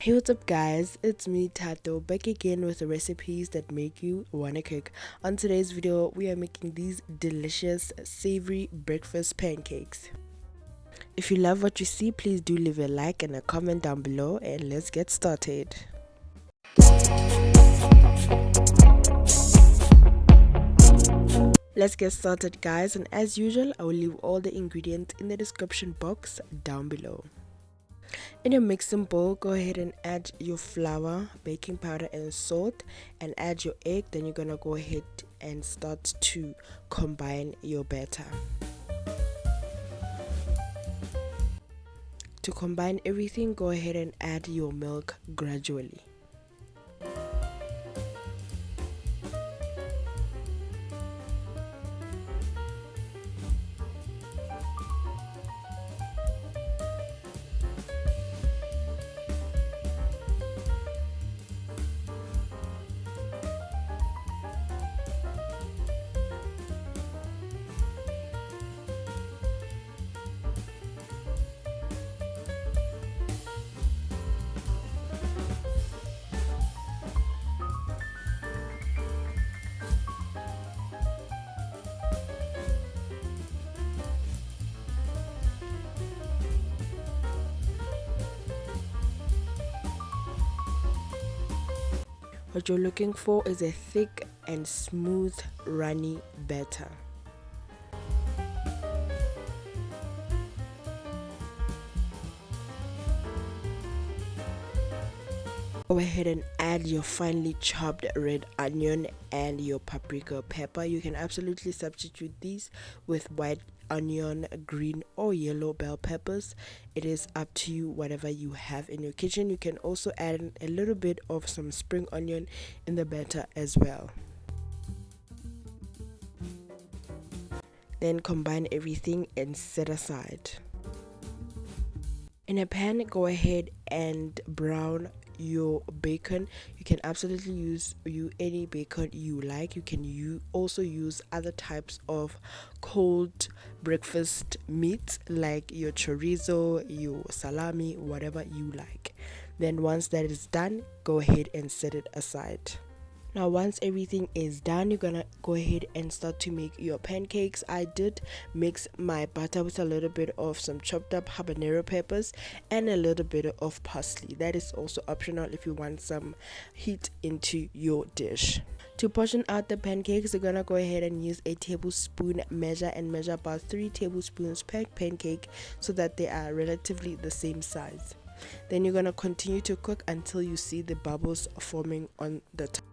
Hey, what's up guys, it's me Tato, back again with the recipes that make you wanna cook. On today's video we are making these delicious savory breakfast pancakes. If you love what you see, please do leave a like and a comment down below, and let's get started. Let's get started guys, and as usual I will leave all the ingredients in the description box down below. In your mixing bowl, go ahead and add your flour, baking powder and salt, and add your egg. Then you're gonna go ahead and start to combine your batter. To combine everything, go ahead and add your milk gradually. What you're looking for is a thick and smooth runny batter. Go ahead and add your finely chopped red onion and your paprika pepper. You can absolutely substitute these with white onion, green or yellow bell peppers. It is up to you, whatever you have in your kitchen. You can also add a little bit of some spring onion in the batter as well. Then combine everything and set aside. In a pan, go ahead and brown your bacon. You can absolutely use any bacon you like. You can also use other types of cold breakfast meat like your chorizo, your salami, whatever you like. Then once that is done, go ahead and set it aside. Now once everything is done, you're gonna go ahead and start to make your pancakes. I did mix my butter with a little bit of some chopped up habanero peppers and a little bit of parsley. That is also optional if you want some heat into your dish. To portion out the pancakes, you're gonna go ahead and use a tablespoon measure and measure about 3 tablespoons per pancake so that they are relatively the same size. Then you're gonna continue to cook until you see the bubbles forming on the top.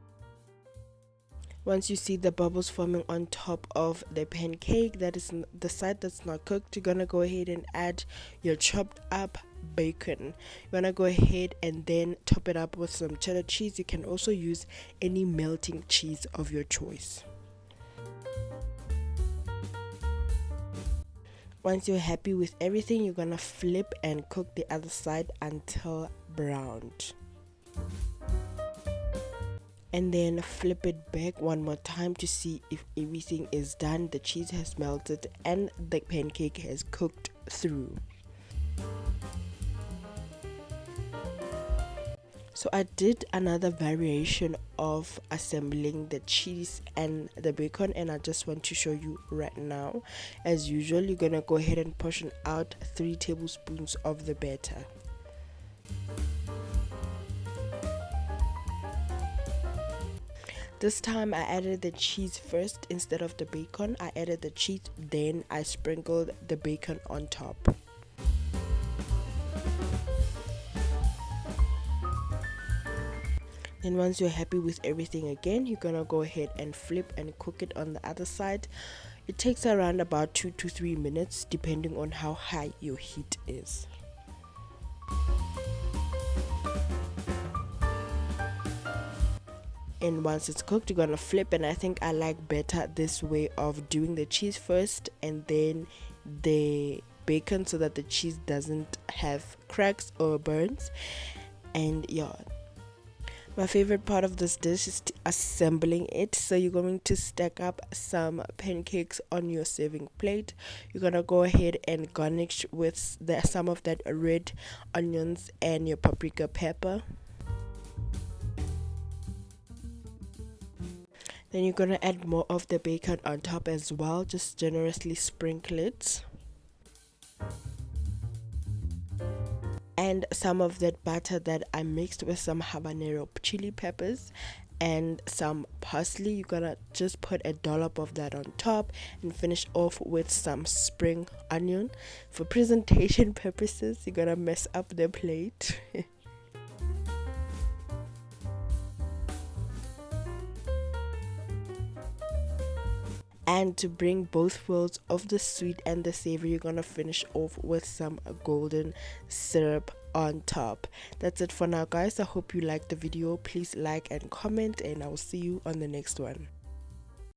Once you see the bubbles forming on top of the pancake, that is the side that's not cooked, you're gonna go ahead and add your chopped up bacon. You're gonna go ahead and then top it up with some cheddar cheese. You can also use any melting cheese of your choice. Once you're happy with everything, you're gonna flip and cook the other side until browned. And then flip it back one more time to see if everything is done, the cheese has melted and the pancake has cooked through. So I did another variation of assembling the cheese and the bacon, and I just want to show you right now. As usual, you're gonna go ahead and portion out 3 tablespoons of the batter. This time I added the cheese first instead of the bacon. I added the cheese, then I sprinkled the bacon on top. Then once you're happy with everything again, you're gonna go ahead and flip and cook it on the other side. It takes around about 2 to 3 minutes depending on how high your heat is. And once it's cooked, you're gonna flip, and I think I like better this way of doing the cheese first and then the bacon so that the cheese doesn't have cracks or burns. And yeah, My favorite part of this dish is assembling it. So you're going to stack up some pancakes on your serving plate. You're gonna go ahead and garnish with some of that red onions and your paprika pepper. Then you're gonna add more of the bacon on top as well. Just generously sprinkle it. And some of that batter that I mixed with some habanero chili peppers and some parsley. You're gonna just put a dollop of that on top and finish off with some spring onion. For presentation purposes, you're gonna mess up the plate. And to bring both worlds of the sweet and the savory, you're gonna finish off with some golden syrup on top. That's it for now, guys. I hope you liked the video. Please like and comment, and I'll see you on the next one.